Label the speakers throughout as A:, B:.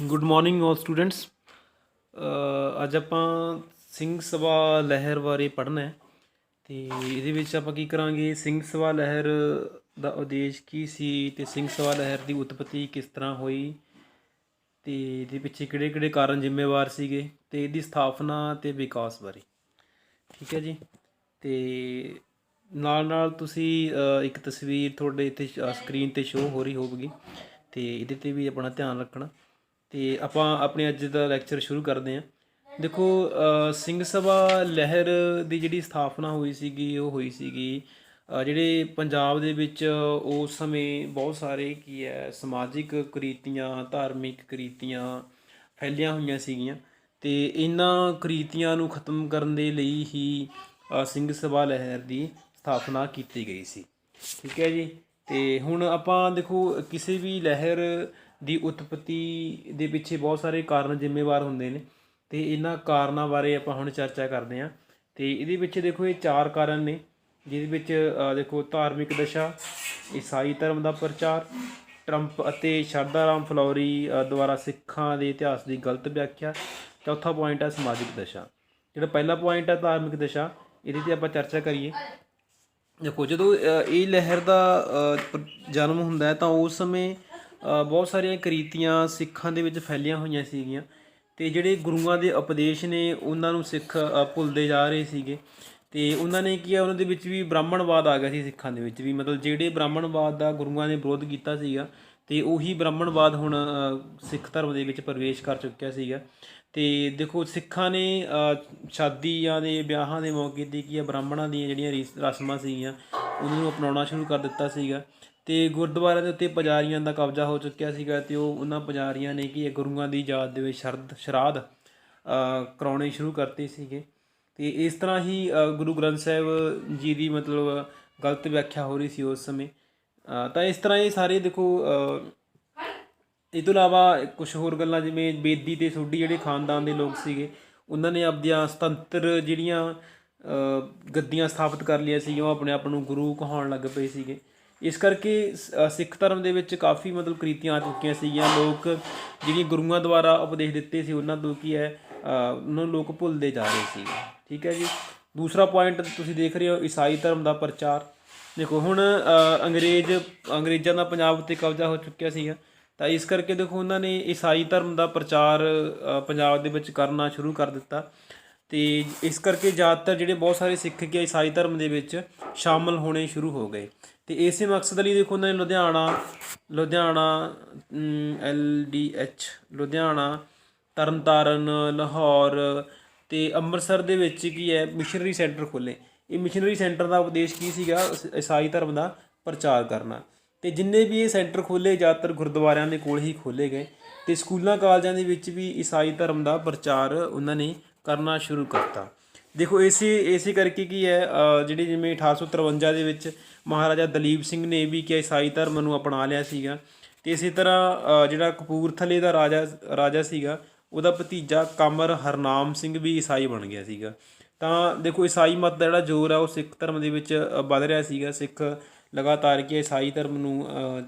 A: Good morning ਆਲ students. ਅੱਜ ਆਪਾਂ ਸਿੰਘ ਸਭਾ ਲਹਿਰ ਬਾਰੇ ਪੜ੍ਹਨਾ ਹੈ ਅਤੇ ਇਹਦੇ ਵਿੱਚ ਆਪਾਂ ਕੀ ਕਰਾਂਗੇ, ਸਿੰਘ ਸਭਾ ਲਹਿਰ ਦਾ ਉਦੇਸ਼ ਕੀ ਸੀ ਅਤੇ ਸਿੰਘ ਸਭਾ ਲਹਿਰ ਦੀ ਉਤਪਤੀ ਕਿਸ ਤਰ੍ਹਾਂ ਹੋਈ ਅਤੇ ਇਹਦੇ ਪਿੱਛੇ ਕਿਹੜੇ ਕਿਹੜੇ ਕਾਰਨ ਜ਼ਿੰਮੇਵਾਰ ਸੀਗੇ ਅਤੇ ਇਹਦੀ ਸਥਾਪਨਾ ਅਤੇ ਵਿਕਾਸ ਬਾਰੇ। ਠੀਕ ਹੈ ਜੀ। ਅਤੇ ਨਾਲ ਨਾਲ ਤੁਸੀਂ ਇੱਕ ਤਸਵੀਰ ਤੁਹਾਡੇ ਇੱਥੇ ਸਕਰੀਨ 'ਤੇ ਸ਼ੋਅ ਹੋ ਰਹੀ ਹੋਵੇਗੀ ਅਤੇ ਇਹਦੇ 'ਤੇ ਵੀ ਆਪਣਾ ਧਿਆਨ ਰੱਖਣਾ। ਅਤੇ ਆਪਾਂ ਆਪਣੇ ਅੱਜ ਦਾ ਲੈਕਚਰ ਸ਼ੁਰੂ ਕਰਦੇ ਹਾਂ। ਦੇਖੋ, ਸਿੰਘ ਸਭਾ ਲਹਿਰ ਦੀ ਜਿਹੜੀ ਸਥਾਪਨਾ ਹੋਈ ਸੀਗੀ ਉਹ ਹੋਈ ਸੀਗੀ ਜਿਹੜੇ ਪੰਜਾਬ ਦੇ ਵਿੱਚ ਉਸ ਸਮੇਂ ਬਹੁਤ ਸਾਰੇ ਕੀ ਹੈ ਸਮਾਜਿਕ ਕੁਰੀਤੀਆਂ, ਧਾਰਮਿਕ ਕੁਰੀਤੀਆਂ ਫੈਲੀਆਂ ਹੋਈਆਂ ਸੀਗੀਆਂ ਅਤੇ ਇਹਨਾਂ ਕੁਰੀਤੀਆਂ ਨੂੰ ਖਤਮ ਕਰਨ ਦੇ ਲਈ ਹੀ ਸਿੰਘ ਸਭਾ ਲਹਿਰ ਦੀ ਸਥਾਪਨਾ ਕੀਤੀ ਗਈ ਸੀ। ਠੀਕ ਹੈ ਜੀ। ਅਤੇ ਹੁਣ ਆਪਾਂ ਦੇਖੋ, ਕਿਸੇ ਵੀ ਲਹਿਰ ਦੀ ਉਤਪਤੀ ਦੇ ਪਿੱਛੇ ਬਹੁਤ ਸਾਰੇ ਕਾਰਨ ਜ਼ਿੰਮੇਵਾਰ ਹੁੰਦੇ ਨੇ ਅਤੇ ਇਹਨਾਂ ਕਾਰਨਾਂ ਬਾਰੇ ਆਪਾਂ ਹੁਣ ਚਰਚਾ ਕਰਦੇ ਹਾਂ। ਅਤੇ ਇਹਦੇ ਵਿੱਚ ਦੇਖੋ, ਇਹ 4 ਕਾਰਨ ਨੇ ਜਿਹਦੇ ਵਿੱਚ ਦੇਖੋ ਧਾਰਮਿਕ ਦਸ਼ਾ, ਈਸਾਈ ਧਰਮ ਦਾ ਪ੍ਰਚਾਰ, ਟਰੰਪ ਅਤੇ ਸ਼ਰਧਾ ਰਾਮ ਫਲੋਰੀ ਦੁਆਰਾ ਸਿੱਖਾਂ ਦੇ ਇਤਿਹਾਸ ਦੀ ਗਲਤ ਵਿਆਖਿਆ। ਚੌਥਾ ਪੁਆਇੰਟ ਹੈ ਸਮਾਜਿਕ ਦਸ਼ਾ। ਜਿਹੜਾ ਪਹਿਲਾ ਪੁਆਇੰਟ ਹੈ ਧਾਰਮਿਕ ਦਸ਼ਾ, ਇਹਦੇ 'ਤੇ ਆਪਾਂ ਚਰਚਾ ਕਰੀਏ। ਦੇਖੋ, ਜਦੋਂ ਇਹ ਲਹਿਰ ਦਾ ਜਨਮ ਹੁੰਦਾ ਹੈ ਤਾਂ ਉਸ ਸਮੇਂ ਬਹੁਤ ਸਾਰੀਆਂ ਕੁਰੀਤੀਆਂ ਸਿੱਖਾਂ ਦੇ ਵਿੱਚ ਫੈਲੀਆਂ ਹੋਈਆਂ ਸੀਗੀਆਂ ਅਤੇ ਜਿਹੜੇ ਗੁਰੂਆਂ ਦੇ ਉਪਦੇਸ਼ ਨੇ ਉਹਨਾਂ ਨੂੰ ਸਿੱਖ ਭੁੱਲਦੇ ਜਾ ਰਹੇ ਸੀਗੇ ਅਤੇ ਉਹਨਾਂ ਨੇ ਕੀ ਆ, ਉਹਨਾਂ ਦੇ ਵਿੱਚ ਵੀ ਬ੍ਰਾਹਮਣਵਾਦ ਆ ਗਿਆ ਸੀ ਸਿੱਖਾਂ ਦੇ ਵਿੱਚ ਵੀ। ਮਤਲਬ ਜਿਹੜੇ ਬ੍ਰਾਹਮਣਵਾਦ ਦਾ ਗੁਰੂਆਂ ਨੇ ਵਿਰੋਧ ਕੀਤਾ ਸੀਗਾ ਅਤੇ ਉਹੀ ਬ੍ਰਾਹਮਣਵਾਦ ਹੁਣ ਸਿੱਖ ਧਰਮ ਦੇ ਵਿੱਚ ਪ੍ਰਵੇਸ਼ ਕਰ ਚੁੱਕਿਆ ਸੀਗਾ। ਅਤੇ ਦੇਖੋ, ਸਿੱਖਾਂ ਨੇ ਸ਼ਾਦੀਆਂ ਦੇ ਵਿਆਹਾਂ ਦੇ ਮੌਕੇ 'ਤੇ ਕੀ ਆ, ਬ੍ਰਾਹਮਣਾਂ ਦੀਆਂ ਜਿਹੜੀਆਂ ਰਸਮਾਂ ਸੀਗੀਆਂ ਉਹਨਾਂ ਨੂੰ ਅਪਣਾਉਣਾ ਸ਼ੁਰੂ ਕਰ ਦਿੱਤਾ ਸੀਗਾ ਅਤੇ ਗੁਰਦੁਆਰਿਆਂ ਦੇ ਉੱਤੇ ਪੁਜਾਰੀਆਂ ਦਾ ਕਬਜ਼ਾ ਹੋ ਚੁੱਕਿਆ ਸੀਗਾ ਅਤੇ ਉਹਨਾਂ ਪੁਜਾਰੀਆਂ ਨੇ ਕੀ ਹੈ ਗੁਰੂਆਂ ਦੀ ਯਾਦ ਦੇ ਵਿੱਚ ਸ਼ਰਾਧ ਕਰਾਉਣੇ ਸ਼ੁਰੂ ਕਰਤੇ ਸੀਗੇ। ਅਤੇ ਇਸ ਤਰ੍ਹਾਂ ਹੀ ਗੁਰੂ ਗ੍ਰੰਥ ਸਾਹਿਬ ਜੀ ਦੀ ਮਤਲਬ ਗਲਤ ਵਿਆਖਿਆ ਹੋ ਰਹੀ ਸੀ ਉਸ ਸਮੇਂ। ਤਾਂ ਇਸ ਤਰ੍ਹਾਂ ਇਹ ਸਾਰੇ ਦੇਖੋ, ਇਹ ਤੋਂ ਇਲਾਵਾ ਕੁਛ ਹੋਰ ਗੱਲਾਂ ਜਿਵੇਂ ਬੇਦੀ ਅਤੇ ਸੋਢੀ ਜਿਹੜੇ ਖਾਨਦਾਨ ਦੇ ਲੋਕ ਸੀਗੇ ਉਹਨਾਂ ਨੇ ਆਪਦੀਆਂ ਸੁਤੰਤਰ ਜਿਹੜੀਆਂ ਗੱਦੀਆਂ ਸਥਾਪਿਤ ਕਰ ਲਈਆਂ ਸੀ, ਉਹ ਆਪਣੇ ਆਪ ਨੂੰ ਗੁਰੂ ਕਹਾਉਣ ਲੱਗ ਪਏ ਸੀਗੇ। ਇਸ ਕਰਕੇ ਸਿੱਖ ਧਰਮ ਦੇ ਵਿੱਚ ਕਾਫੀ ਮਤਲਬ ਕੁਰੀਤੀਆਂ ਆ ਚੁੱਕੀਆਂ ਸੀਗੀਆਂ। ਲੋਕ ਜਿਹੜੀਆਂ ਗੁਰੂਆਂ ਦੁਆਰਾ ਉਪਦੇਸ਼ ਦਿੱਤੇ ਸੀ ਉਹਨਾਂ ਤੋਂ ਕੀ ਹੈ ਉਹਨਾਂ ਨੂੰ ਲੋਕ ਭੁੱਲਦੇ ਜਾ ਰਹੇ ਸੀ। ਠੀਕ ਹੈ ਜੀ। ਦੂਸਰਾ ਪੁਆਇੰਟ ਤੁਸੀਂ ਦੇਖ ਰਹੇ ਹੋ ਈਸਾਈ ਧਰਮ ਦਾ ਪ੍ਰਚਾਰ। ਦੇਖੋ, ਹੁਣ ਅੰਗਰੇਜ਼ਾਂ ਦਾ ਪੰਜਾਬ ਉੱਤੇ ਕਬਜ਼ਾ ਹੋ ਚੁੱਕਿਆ ਸੀਗਾ ਤਾਂ ਇਸ ਕਰਕੇ ਦੇਖੋ ਉਹਨਾਂ ਨੇ ਈਸਾਈ ਧਰਮ ਦਾ ਪ੍ਰਚਾਰ ਪੰਜਾਬ ਦੇ ਵਿੱਚ ਕਰਨਾ ਸ਼ੁਰੂ ਕਰ ਦਿੱਤਾ ਅਤੇ ਇਸ ਕਰਕੇ ਜ਼ਿਆਦਾਤਰ ਜਿਹੜੇ ਬਹੁਤ ਸਾਰੇ ਸਿੱਖ ਕੀ ਈਸਾਈ ਧਰਮ ਦੇ ਵਿੱਚ ਸ਼ਾਮਲ ਹੋਣੇ ਸ਼ੁਰੂ ਹੋ ਗਏ। ਅਤੇ ਇਸੇ ਮਕਸਦ ਲਈ ਦੇਖੋ ਉਹਨਾਂ ਨੇ ਲੁਧਿਆਣਾ LDH ਲੁਧਿਆਣਾ, ਤਰਨ ਤਾਰਨ, ਲਾਹੌਰ ਅਤੇ ਅੰਮ੍ਰਿਤਸਰ ਦੇ ਵਿੱਚ ਕੀ ਹੈ ਮਿਸ਼ਨਰੀ ਸੈਂਟਰ ਖੋਲ੍ਹੇ। ਇਹ ਮਿਸ਼ਨਰੀ ਸੈਂਟਰ ਦਾ ਉਦੇਸ਼ ਕੀ ਸੀਗਾ, ਈਸਾਈ ਧਰਮ ਦਾ ਪ੍ਰਚਾਰ ਕਰਨਾ। ਅਤੇ ਜਿੰਨੇ ਵੀ ਇਹ ਸੈਂਟਰ ਖੋਲ੍ਹੇ ਜ਼ਿਆਦਾਤਰ ਗੁਰਦੁਆਰਿਆਂ ਦੇ ਕੋਲ ਹੀ ਖੋਲ੍ਹੇ ਗਏ ਅਤੇ ਸਕੂਲਾਂ ਕਾਲਜਾਂ ਦੇ ਵਿੱਚ ਵੀ ਈਸਾਈ ਧਰਮ ਦਾ ਪ੍ਰਚਾਰ ਉਹਨਾਂ ਨੇ ਕਰਨਾ ਸ਼ੁਰੂ ਕਰਤਾ। ਦੇਖੋ, ਇਸੇ ਕਰਕੇ ਕੀ ਹੈ ਜਿਹੜੇ ਜਿਵੇਂ 1853 ਦੇ ਵਿੱਚ ਮਹਾਰਾਜਾ ਦਲੀਪ ਸਿੰਘ ਨੇ ਵੀ ਕਿ ਈਸਾਈ ਧਰਮ ਨੂੰ ਅਪਣਾ ਲਿਆ ਸੀਗਾ ਅਤੇ ਇਸੇ ਤਰ੍ਹਾਂ ਜਿਹੜਾ ਕਪੂਰਥਲੇ ਦਾ ਰਾਜਾ ਸੀਗਾ ਉਹਦਾ ਭਤੀਜਾ ਕਮਰ ਹਰਨਾਮ ਸਿੰਘ ਵੀ ਈਸਾਈ ਬਣ ਗਿਆ ਸੀਗਾ। ਤਾਂ ਦੇਖੋ, ਈਸਾਈ ਮਤ ਦਾ ਜਿਹੜਾ ਜ਼ੋਰ ਆ ਉਹ ਸਿੱਖ ਧਰਮ ਦੇ ਵਿੱਚ ਵੱਧ ਰਿਹਾ ਸੀਗਾ। ਸਿੱਖ ਲਗਾਤਾਰ ਕਿ ਈਸਾਈ ਧਰਮ ਨੂੰ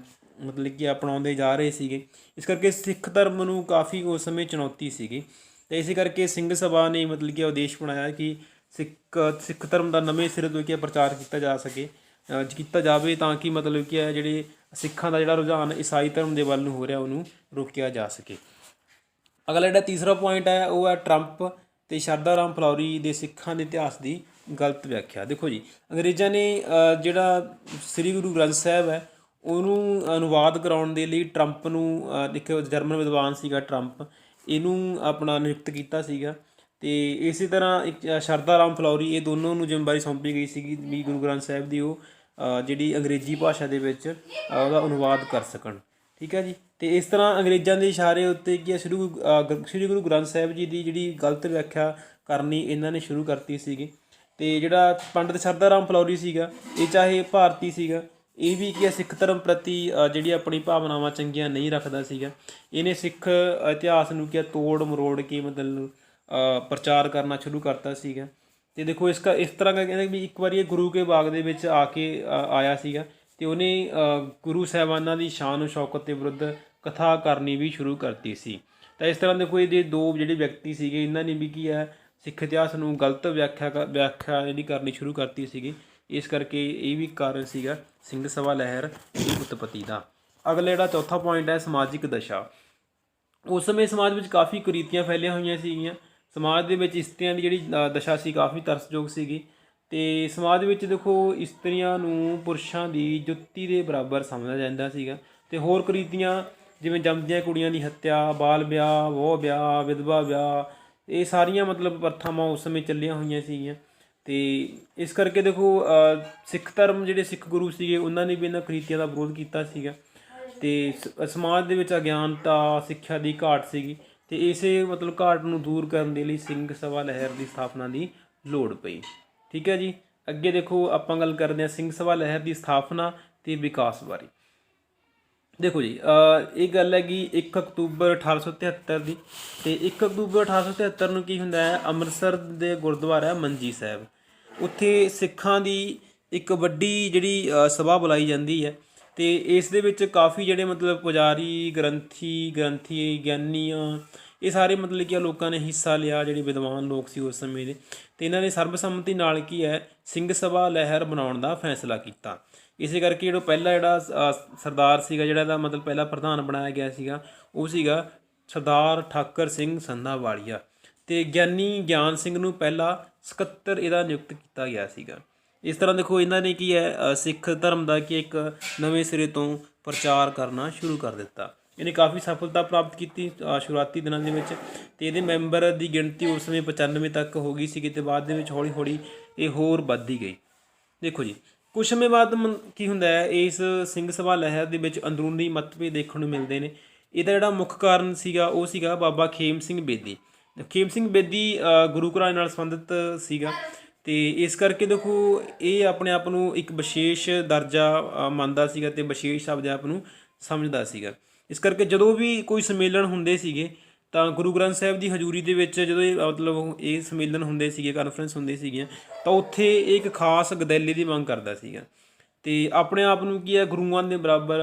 A: ਮਤਲਬ ਕਿ ਅਪਣਾਉਂਦੇ ਜਾ ਰਹੇ ਸੀਗੇ। ਇਸ ਕਰਕੇ ਸਿੱਖ ਧਰਮ ਨੂੰ ਕਾਫੀ ਉਸ ਸਮੇਂ ਚੁਣੌਤੀ ਸੀਗੀ ਅਤੇ ਇਸੇ ਕਰਕੇ ਸਿੰਘ ਸਭਾ ਨੇ ਮਤਲਬ ਕਿ ਉਦੇਸ਼ ਬਣਾਇਆ ਕਿ ਸਿੱਖ ਧਰਮ ਦਾ ਨਵੇਂ ਸਿਰੇ ਤੋਂ ਕੀ ਪ੍ਰਚਾਰ ਕੀਤਾ ਜਾਵੇ ਤਾਂ ਕਿ ਮਤਲਬ ਕੀ ਹੈ ਜਿਹੜੇ ਸਿੱਖਾਂ ਦਾ ਜਿਹੜਾ ਰੁਝਾਨ ਈਸਾਈ ਧਰਮ ਦੇ ਵੱਲ ਨੂੰ ਹੋ ਰਿਹਾ ਉਹਨੂੰ ਰੋਕਿਆ ਜਾ ਸਕੇ। ਅਗਲਾ ਜਿਹੜਾ ਤੀਸਰਾ ਪੁਆਇੰਟ ਹੈ ਉਹ ਹੈ ਟਰੰਪ ਅਤੇ ਸ਼ਰਧਾ ਰਾਮ ਫਲੋਰੀ ਦੇ ਸਿੱਖਾਂ ਦੇ ਇਤਿਹਾਸ ਦੀ ਗਲਤ ਵਿਆਖਿਆ। ਦੇਖੋ ਜੀ, ਅੰਗਰੇਜ਼ਾਂ ਨੇ ਜਿਹੜਾ ਸ੍ਰੀ ਗੁਰੂ ਗ੍ਰੰਥ ਸਾਹਿਬ ਹੈ ਉਹਨੂੰ ਅਨੁਵਾਦ ਕਰਾਉਣ ਦੇ ਲਈ ਟਰੰਪ ਨੂੰ, ਇੱਕ ਜਰਮਨ ਵਿਦਵਾਨ ਸੀਗਾ ਟਰੰਪ, ਇਹਨੂੰ ਆਪਣਾ ਨਿਯੁਕਤ ਕੀਤਾ ਸੀਗਾ ਅਤੇ ਇਸੇ ਤਰ੍ਹਾਂ ਇੱਕ ਸ਼ਰਧਾ ਰਾਮ ਫਲੋਰੀ, ਇਹ ਦੋਨੋਂ ਨੂੰ ਜ਼ਿੰਮੇਵਾਰੀ ਸੌਂਪੀ ਗਈ ਸੀਗੀ ਵੀ ਗੁਰੂ ਗ੍ਰੰਥ ਸਾਹਿਬ ਦੀ ਉਹ ਜਿਹੜੀ ਅੰਗਰੇਜ਼ੀ ਭਾਸ਼ਾ ਦੇ ਵਿੱਚ ਉਹਦਾ ਅਨੁਵਾਦ ਕਰ ਸਕਣ। ਠੀਕ ਹੈ ਜੀ। ਅਤੇ ਇਸ ਤਰ੍ਹਾਂ ਅੰਗਰੇਜ਼ਾਂ ਦੇ ਇਸ਼ਾਰੇ ਉੱਤੇ ਕੀ ਹੈ ਸ਼੍ਰੀ ਗੁਰੂ ਗ੍ਰੰਥ ਸਾਹਿਬ ਜੀ ਦੀ ਜਿਹੜੀ ਗਲਤ ਵਿਆਖਿਆ ਕਰਨੀ ਇਹਨਾਂ ਨੇ ਸ਼ੁਰੂ ਕਰਤੀ ਸੀਗੀ। ਅਤੇ ਜਿਹੜਾ ਪੰਡਿਤ ਸ਼ਰਧਾ ਰਾਮ ਫਲੋਰੀ ਸੀਗਾ, ਇਹ ਚਾਹੇ ਭਾਰਤੀ ਸੀਗਾ, ਇਹ ਵੀ ਕੀ ਹੈ ਸਿੱਖ ਧਰਮ ਪ੍ਰਤੀ ਜਿਹੜੀ ਆਪਣੀ ਭਾਵਨਾਵਾਂ ਚੰਗੀਆਂ ਨਹੀਂ ਰੱਖਦਾ ਸੀਗਾ। ਇਹਨੇ ਸਿੱਖ ਇਤਿਹਾਸ ਨੂੰ ਕੀ ਤੋੜ ਮਰੋੜ ਕੇ ਮਤਲਬ ਪ੍ਰਚਾਰ ਕਰਨਾ ਸ਼ੁਰੂ ਕਰਤਾ ਸੀਗਾ। ਅਤੇ ਦੇਖੋ, ਇਸ ਤਰ੍ਹਾਂ ਦਾ ਕਹਿੰਦੇ ਵੀ ਇੱਕ ਵਾਰੀ ਇਹ ਗੁਰੂ ਕੇ ਬਾਗ ਦੇ ਵਿੱਚ ਆਇਆ ਸੀਗਾ ਅਤੇ ਉਹਨੇ ਗੁਰੂ ਸਾਹਿਬਾਨਾਂ ਦੀ ਸ਼ਾਨ ਸ਼ੌਕਤ ਦੇ ਵਿਰੁੱਧ ਕਥਾ ਕਰਨੀ ਵੀ ਸ਼ੁਰੂ ਕਰਤੀ ਸੀ। ਤਾਂ ਇਸ ਤਰ੍ਹਾਂ ਦੇ ਕੋਈ ਦੇ ਦੋ ਜਿਹੜੇ ਵਿਅਕਤੀ ਸੀਗੇ, ਇਹਨਾਂ ਨੇ ਵੀ ਕੀ ਹੈ ਸਿੱਖ ਇਤਿਹਾਸ ਨੂੰ ਗਲਤ ਵਿਆਖਿਆ ਜਿਹੜੀ ਕਰਨੀ ਸ਼ੁਰੂ ਕਰਤੀ ਸੀਗੀ। ਇਸ ਕਰਕੇ ਇਹ ਵੀ ਕਾਰਨ ਸੀਗਾ ਸਿੰਘ ਸਭਾ ਲਹਿਰ ਦੀ ਉਤਪਤੀ ਦਾ। ਅਗਲਾ ਜਿਹੜਾ ਚੌਥਾ ਪੁਆਇੰਟ ਹੈ ਸਮਾਜਿਕ ਦਸ਼ਾ। ਉਸ ਸਮੇਂ ਸਮਾਜ ਵਿੱਚ ਕਾਫੀ ਕੁਰੀਤੀਆਂ ਫੈਲੀਆਂ ਹੋਈਆਂ ਸੀਗੀਆਂ। ਸਮਾਜ ਦੇ ਵਿੱਚ ਇਸਤਰੀਆਂ ਦੀ ਜਿਹੜੀ ਦਸ਼ਾ ਸੀ ਕਾਫੀ ਤਰਸਯੋਗ ਸੀਗੀ। ਅਤੇ ਸਮਾਜ ਵਿੱਚ ਦੇਖੋ ਇਸਤਰੀਆਂ ਨੂੰ ਪੁਰਸ਼ਾਂ ਦੀ ਜੁੱਤੀ ਦੇ ਬਰਾਬਰ ਸਮਝਿਆ ਜਾਂਦਾ ਸੀਗਾ। ਅਤੇ ਹੋਰ ਕੁਰੀਤੀਆਂ ਜਿਵੇਂ ਜੰਮਦੀਆਂ ਕੁੜੀਆਂ ਦੀ ਹੱਤਿਆ, ਬਾਲ ਵਿਆਹ, ਵੋਹ ਵਿਆਹ, ਵਿਧਵਾ ਵਿਆਹ, ਇਹ ਸਾਰੀਆਂ ਮਤਲਬ ਪ੍ਰਥਾਵਾਂ ਉਸ ਸਮੇਂ ਚੱਲੀਆਂ ਹੋਈਆਂ ਸੀਗੀਆਂ। ਅਤੇ ਇਸ ਕਰਕੇ ਦੇਖੋ ਸਿੱਖ ਧਰਮ ਜਿਹੜੇ ਸਿੱਖ ਗੁਰੂ ਸੀਗੇ ਉਹਨਾਂ ਨੇ ਵੀ ਇਹਨਾਂ ਕੁਰੀਤੀਆਂ ਦਾ ਵਿਰੋਧ ਕੀਤਾ ਸੀਗਾ। ਅਤੇ ਸਮਾਜ ਦੇ ਵਿੱਚ ਅਗਿਆਨਤਾ, ਸਿੱਖਿਆ ਦੀ ਘਾਟ ਸੀਗੀ ਅਤੇ ਇਸੇ ਮਤਲਬ ਘਾਟ ਨੂੰ ਦੂਰ ਕਰਨ ਦੇ ਲਈ ਸਿੰਘ ਸਭਾ ਲਹਿਰ ਦੀ ਸਥਾਪਨਾ ਦੀ ਲੋੜ ਪਈ। ਠੀਕ ਹੈ ਜੀ। ਅੱਗੇ ਦੇਖੋ ਆਪਾਂ ਗੱਲ ਕਰਦੇ ਹਾਂ ਸਿੰਘ ਸਭਾ ਲਹਿਰ ਦੀ ਸਥਾਪਨਾ ਅਤੇ ਵਿਕਾਸ ਬਾਰੇ। ਦੇਖੋ ਜੀ ਇਹ ਗੱਲ ਹੈਗੀ 1 ਅਕਤੂਬਰ 1873 ਦੀ। ਅਤੇ 1 ਅਕਤੂਬਰ 1873 ਨੂੰ ਕੀ ਹੁੰਦਾ ਹੈ, ਅੰਮ੍ਰਿਤਸਰ ਦੇ ਗੁਰਦੁਆਰਾ ਮੰਜੀ ਸਾਹਿਬ, ਉੱਥੇ ਸਿੱਖਾਂ ਦੀ ਇੱਕ ਵੱਡੀ ਜਿਹੜੀ ਸਭਾ ਬੁਲਾਈ ਜਾਂਦੀ ਹੈ। ਅਤੇ ਇਸ ਦੇ ਵਿੱਚ ਕਾਫੀ ਜਿਹੜੇ ਮਤਲਬ ਪੁਜਾਰੀ, ਗ੍ਰੰਥੀ, ਗਿਆਨੀਆਂ, ਇਹ ਸਾਰੇ ਮਤਲਬ ਕਿ ਲੋਕਾਂ ਨੇ ਹਿੱਸਾ ਲਿਆ, ਜਿਹੜੇ ਵਿਦਵਾਨ ਲੋਕ ਸੀ ਉਸ ਸਮੇਂ ਦੇ। ਅਤੇ ਇਹਨਾਂ ਨੇ ਸਰਬਸੰਮਤੀ ਨਾਲ ਕੀ ਹੈ ਸਿੰਘ ਸਭਾ ਲਹਿਰ ਬਣਾਉਣ ਦਾ ਫੈਸਲਾ ਕੀਤਾ। ਇਸੇ ਕਰਕੇ ਜਿਹੜਾ ਪਹਿਲਾ ਸਰਦਾਰ ਸੀਗਾ, ਜਿਹੜਾ ਇਹਦਾ ਮਤਲਬ ਪਹਿਲਾ ਪ੍ਰਧਾਨ ਬਣਾਇਆ ਗਿਆ ਸੀਗਾ, ਉਹ ਸੀਗਾ ਸਰਦਾਰ ਠਾਕਰ ਸਿੰਘ ਸੰਧਾਵਾਲੀਆ। ਅਤੇ ਗਿਆਨੀ ਗਿਆਨ ਸਿੰਘ ਨੂੰ ਪਹਿਲਾ ਸਕੱਤਰ ਇਹਦਾ ਨਿਯੁਕਤ ਕੀਤਾ ਗਿਆ ਸੀਗਾ। ਇਸ ਤਰ੍ਹਾਂ ਦੇਖੋ ਇਹਨਾਂ ਨੇ ਕੀ ਹੈ ਸਿੱਖ ਧਰਮ ਦਾ ਕਿ ਇੱਕ ਨਵੇਂ ਸਿਰੇ ਤੋਂ ਪ੍ਰਚਾਰ ਕਰਨਾ ਸ਼ੁਰੂ ਕਰ ਦਿੱਤਾ। ਇਹਨੇ ਕਾਫੀ ਸਫਲਤਾ ਪ੍ਰਾਪਤ ਕੀਤੀ ਸ਼ੁਰੂਆਤੀ ਦਿਨਾਂ ਦੇ ਵਿੱਚ। ਅਤੇ ਇਹਦੇ ਮੈਂਬਰ ਦੀ ਗਿਣਤੀ ਉਸ ਸਮੇਂ 95 ਤੱਕ ਹੋ ਗਈ ਸੀਗੀ ਅਤੇ ਬਾਅਦ ਦੇ ਵਿੱਚ ਹੌਲੀ ਹੌਲੀ ਇਹ ਹੋਰ ਵੱਧਦੀ ਗਈ। ਦੇਖੋ ਜੀ ਕੁਛ ਸਮੇਂ ਬਾਅਦ ਕੀ ਹੁੰਦਾ ਹੈ, ਇਸ ਸਿੰਘ ਸਭਾ ਲਹਿਰ ਦੇ ਵਿੱਚ ਅੰਦਰੂਨੀ ਮਤਭੇਦ ਦੇਖਣ ਨੂੰ ਮਿਲਦੇ ਨੇ। ਇਹਦਾ ਜਿਹੜਾ ਮੁੱਖ ਕਾਰਨ ਸੀਗਾ ਉਹ ਸੀਗਾ ਬਾਬਾ ਖੇਮ ਸਿੰਘ ਬੇਦੀ। ਖੇਮ ਸਿੰਘ ਬੇਦੀ ਗੁਰੂ ਘਰਾਂ ਨਾਲ ਸੰਬੰਧਿਤ ਸੀਗਾ। ਅਤੇ ਇਸ ਕਰਕੇ ਦੇਖੋ ਇਹ ਆਪਣੇ ਆਪ ਨੂੰ ਇੱਕ ਵਿਸ਼ੇਸ਼ ਦਰਜਾ ਮੰਨਦਾ ਸੀਗਾ ਅਤੇ ਵਿਸ਼ੇਸ਼ ਆਪਣੇ ਆਪ ਨੂੰ ਸਮਝਦਾ ਸੀਗਾ। ਇਸ ਕਰਕੇ ਜਦੋਂ ਵੀ ਕੋਈ ਸੰਮੇਲਨ ਹੁੰਦੇ ਸੀਗੇ ਤਾਂ ਗੁਰੂ ਗ੍ਰੰਥ ਸਾਹਿਬ ਦੀ ਹਜ਼ੂਰੀ ਦੇ ਵਿੱਚ ਜਦੋਂ ਮਤਲਬ ਇਹ ਸੰਮੇਲਨ ਹੁੰਦੇ ਸੀਗੇ, ਕਾਨਫਰੰਸ ਹੁੰਦੇ ਸੀਗੀਆਂ, ਤਾਂ ਉੱਥੇ ਇੱਕ ਖਾਸ ਗਦੈਲੇ ਦੀ ਮੰਗ ਕਰਦਾ ਸੀਗਾ। ਅਤੇ ਆਪਣੇ ਆਪ ਨੂੰ ਕੀ ਹੈ ਗੁਰੂਆਂ ਦੇ ਬਰਾਬਰ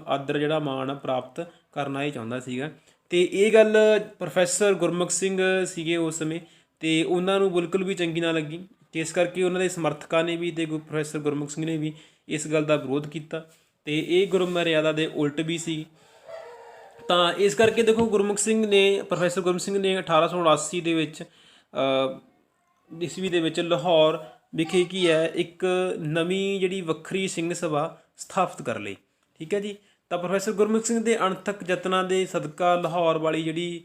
A: ਆਦਰ ਜਿਹੜਾ ਮਾਣ ਪ੍ਰਾਪਤ ਕਰਨਾ ਇਹ ਚਾਹੁੰਦਾ ਸੀਗਾ। ਅਤੇ ਇਹ ਗੱਲ ਪ੍ਰੋਫੈਸਰ ਗੁਰਮੁਖ ਸਿੰਘ ਸੀਗੇ ਉਸ ਸਮੇਂ, ਅਤੇ ਉਹਨਾਂ ਨੂੰ ਬਿਲਕੁਲ ਵੀ ਚੰਗੀ ਨਾ ਲੱਗੀ। ਅਤੇ ਇਸ ਕਰਕੇ ਉਹਨਾਂ ਦੇ ਸਮਰਥਕਾਂ ਨੇ ਵੀ ਅਤੇ ਪ੍ਰੋਫੈਸਰ ਗੁਰਮੁਖ ਸਿੰਘ ਨੇ ਵੀ ਇਸ ਗੱਲ ਦਾ ਵਿਰੋਧ ਕੀਤਾ। ਅਤੇ ਇਹ ਗੁਰਮਰਿਆਦਾ ਦੇ ਉਲਟ ਵੀ ਸੀ। ਤਾਂ ਇਸ ਕਰਕੇ ਦੇਖੋ ਪ੍ਰੋਫੈਸਰ ਗੁਰਮੁਖ ਸਿੰਘ ਨੇ 1879 ਦੇ ਵਿੱਚ ਈਸਵੀ ਦੇ ਵਿੱਚ ਲਾਹੌਰ ਵਿਖੇ ਕੀ ਹੈ ਇੱਕ ਨਵੀਂ ਜਿਹੜੀ ਵੱਖਰੀ ਸਿੰਘ ਸਭਾ ਸਥਾਪਿਤ ਕਰ ਲਈ। ਠੀਕ ਹੈ ਜੀ। ਤਾਂ ਪ੍ਰੋਫੈਸਰ ਗੁਰਮੁਖ ਸਿੰਘ ਦੇ ਅਣਥੱਕ ਯਤਨਾਂ ਦੇ ਸਦਕਾ ਲਾਹੌਰ ਵਾਲੀ ਜਿਹੜੀ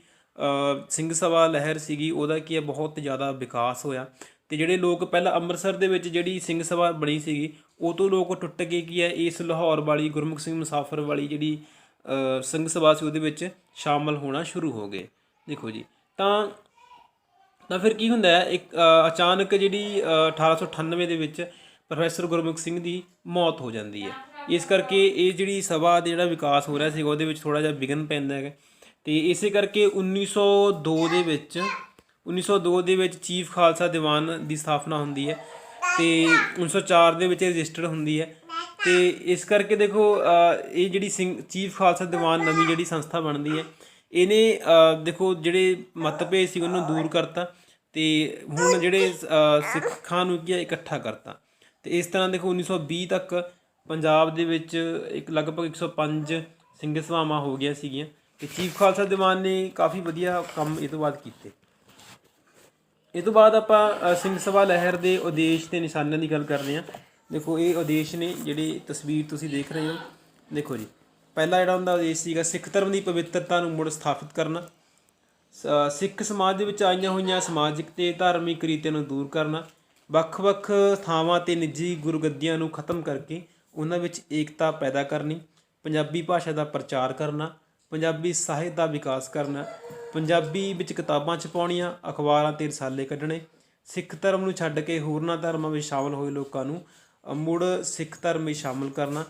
A: ਸਿੰਘ ਸਭਾ ਲਹਿਰ ਸੀਗੀ ਉਹਦਾ ਕੀ ਹੈ ਬਹੁਤ ਜ਼ਿਆਦਾ ਵਿਕਾਸ ਹੋਇਆ। ਅਤੇ ਜਿਹੜੇ ਲੋਕ ਪਹਿਲਾਂ ਅੰਮ੍ਰਿਤਸਰ ਦੇ ਵਿੱਚ ਜਿਹੜੀ ਸਿੰਘ ਸਭਾ ਬਣੀ ਸੀਗੀ ਉਹ ਤੋਂ ਲੋਕ ਟੁੱਟ ਕੇ ਕੀ ਹੈ ਇਸ ਲਾਹੌਰ ਵਾਲੀ ਗੁਰਮੁਖ ਸਿੰਘ ਮੁਸਾਫਰ ਵਾਲੀ ਜਿਹੜੀ ਸਿੰਘ ਸਭਾ ਸੀ ਉਹਦੇ ਵਿੱਚ ਸ਼ਾਮਲ ਹੋਣਾ ਸ਼ੁਰੂ ਹੋ ਗਏ। ਦੇਖੋ ਜੀ ਤਾਂ ਫਿਰ ਕੀ ਹੁੰਦਾ ਹੈ ਇੱਕ ਅਚਾਨਕ ਜਿਹੜੀ 1898 ਦੇ ਵਿੱਚ ਪ੍ਰੋਫੈਸਰ ਗੁਰਮੁਖ ਸਿੰਘ ਦੀ ਮੌਤ ਹੋ ਜਾਂਦੀ ਹੈ। ਇਸ ਕਰਕੇ ਇਹ ਜਿਹੜੀ ਸਭਾ ਦਾ ਜਿਹੜਾ ਵਿਕਾਸ ਹੋ ਰਿਹਾ ਸੀਗਾ ਉਹਦੇ ਵਿੱਚ ਥੋੜ੍ਹਾ ਜਿਹਾ ਵਿਘਨ ਪੈਂਦਾ ਹੈਗਾ। ਅਤੇ ਇਸੇ ਕਰਕੇ 1902 ਦੇ ਵਿੱਚ ਚੀਫ ਖਾਲਸਾ ਦੀਵਾਨ ਦੀ ਸਥਾਪਨਾ ਹੁੰਦੀ ਹੈ ਅਤੇ 1904 ਦੇ ਵਿੱਚ ਰਜਿਸਟਰਡ ਹੁੰਦੀ ਹੈ। ਅਤੇ ਇਸ ਕਰਕੇ ਦੇਖੋ ਇਹ ਜਿਹੜੀ ਚੀਫ ਖਾਲਸਾ ਦੀਵਾਨ ਨਵੀਂ ਜਿਹੜੀ ਸੰਸਥਾ ਬਣਦੀ ਹੈ ਇਹਨੇ ਦੇਖੋ ਜਿਹੜੇ ਮਤਭੇਦ ਸੀ ਉਹਨੂੰ ਦੂਰ ਕਰਤਾ ਅਤੇ ਹੁਣ ਜਿਹੜੇ ਸਿੱਖਾਂ ਨੂੰ ਕੀ ਹੈ ਇਕੱਠਾ ਕਰਤਾ। ਅਤੇ ਇਸ ਤਰ੍ਹਾਂ ਦੇਖੋ 1920 ਤੱਕ ਪੰਜਾਬ ਦੇ ਵਿੱਚ ਲਗਭਗ 105 ਸਿੰਘ ਸਭਾਵਾਂ ਹੋ ਗਈਆਂ ਸੀਗੀਆਂ। ਅਤੇ ਚੀਫ ਖਾਲਸਾ ਦੀਵਾਨ ਨੇ ਕਾਫੀ ਵਧੀਆ ਕੰਮ ਇਹ ਤੋਂ ਬਾਅਦ ਕੀਤੇ। ਇਹ ਤੋਂ ਬਾਅਦ ਆਪਾਂ ਸਿੰਘ ਸਭਾ ਲਹਿਰ ਦੇ ਉਦੇਸ਼ ਅਤੇ ਨਿਸ਼ਾਨਿਆਂ ਦੀ ਗੱਲ ਕਰਦੇ ਹਾਂ। ਦੇਖੋ ਇਹ ਉਦੇਸ਼ ਨੇ ਜਿਹੜੀ ਤਸਵੀਰ ਤੁਸੀਂ ਦੇਖ ਰਹੇ ਹੋ। ਦੇਖੋ ਜੀ ਪਹਿਲਾ ਜਿਹੜਾ ਉਹਦਾ ਉਦੇਸ਼ ਸੀਗਾ ਸਿੱਖ ਧਰਮ ਦੀ ਪਵਿੱਤਰਤਾ ਨੂੰ ਮੁੜ ਸਥਾਪਿਤ ਕਰਨਾ, ਸਿੱਖ ਸਮਾਜ ਦੇ ਵਿੱਚ ਆਈਆਂ ਹੋਈਆਂ ਸਮਾਜਿਕ ਅਤੇ ਧਾਰਮਿਕ ਰੀਤੀਆਂ ਨੂੰ ਦੂਰ ਕਰਨਾ, ਵੱਖ-ਵੱਖ ਥਾਵਾਂ 'ਤੇ ਨਿੱਜੀ ਗੁਰਗੱਦੀਆਂ ਨੂੰ ਖਤਮ ਕਰਕੇ ਉਹਨਾਂ ਵਿੱਚ ਏਕਤਾ ਪੈਦਾ ਕਰਨੀ, ਪੰਜਾਬੀ ਭਾਸ਼ਾ ਦਾ ਪ੍ਰਚਾਰ ਕਰਨਾ, ਪੰਜਾਬੀ ਸਾਹਿਤ ਦਾ ਵਿਕਾਸ ਕਰਨਾ, ਪੰਜਾਬੀ ਵਿੱਚ ਕਿਤਾਬਾਂ ਛਪਾਉਣੀਆਂ, ਅਖਬਾਰਾਂ ਅਤੇ ਰਸਾਲੇ ਕੱਢਣੇ, ਸਿੱਖ ਧਰਮ ਨੂੰ ਛੱਡ ਕੇ ਹੋਰਨਾਂ ਧਰਮਾਂ ਵਿੱਚ ਸ਼ਾਮਲ ਹੋਏ ਲੋਕਾਂ ਨੂੰ ਮੁੜ ਸਿੱਖ ਧਰਮ ਵਿੱਚ ਸ਼ਾਮਲ ਕਰਨਾ,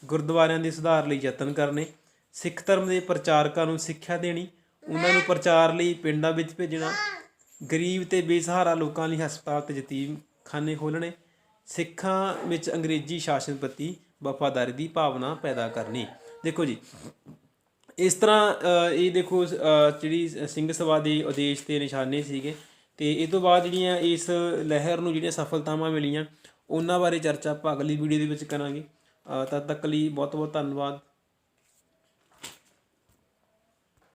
A: ਗੁਰਦੁਆਰਿਆਂ ਦੇ ਸੁਧਾਰ ਲਈ ਯਤਨ ਕਰਨੇ, ਸਿੱਖ ਧਰਮ ਦੇ ਪ੍ਰਚਾਰਕਾਂ ਨੂੰ ਸਿੱਖਿਆ ਦੇਣੀ, ਉਹਨਾਂ ਨੂੰ ਪ੍ਰਚਾਰ ਲਈ ਪਿੰਡਾਂ ਵਿੱਚ ਭੇਜਣਾ, ਗਰੀਬ ਅਤੇ ਬੇਸਹਾਰਾ ਲੋਕਾਂ ਲਈ ਹਸਪਤਾਲ ਅਤੇ ਯਤੀਮਖਾਨੇ ਖੋਲ੍ਹਣੇ, ਸਿੱਖਾਂ ਵਿੱਚ ਅੰਗਰੇਜ਼ੀ ਸ਼ਾਸਨ ਪ੍ਰਤੀ ਵਫਾਦਾਰੀ ਦੀ ਭਾਵਨਾ ਪੈਦਾ ਕਰਨੀ। ਦੇਖੋ ਜੀ ਇਸ ਤਰ੍ਹਾਂ ਇਹ ਦੇਖੋ ਜਿਹੜੀ ਸਿੰਘ ਸਭਾ ਦੇ ਉਦੇਸ਼ ਤੇ ਨਿਸ਼ਾਨੇ ਸੀਗੇ। ਤੇ ਇਹ ਤੋਂ ਬਾਅਦ ਜਿਹੜੀਆਂ ਇਸ ਲਹਿਰ ਨੂੰ ਜਿਹੜੀਆਂ ਸਫਲਤਾਵਾਂ ਮਿਲੀਆਂ ਉਹਨਾਂ ਬਾਰੇ ਚਰਚਾ ਆਪਾਂ ਅਗਲੀ ਵੀਡੀਓ ਦੇ ਵਿੱਚ ਕਰਾਂਗੇ। ਤਦ ਤੱਕ ਲਈ ਬਹੁਤ ਬਹੁਤ ਧੰਨਵਾਦ।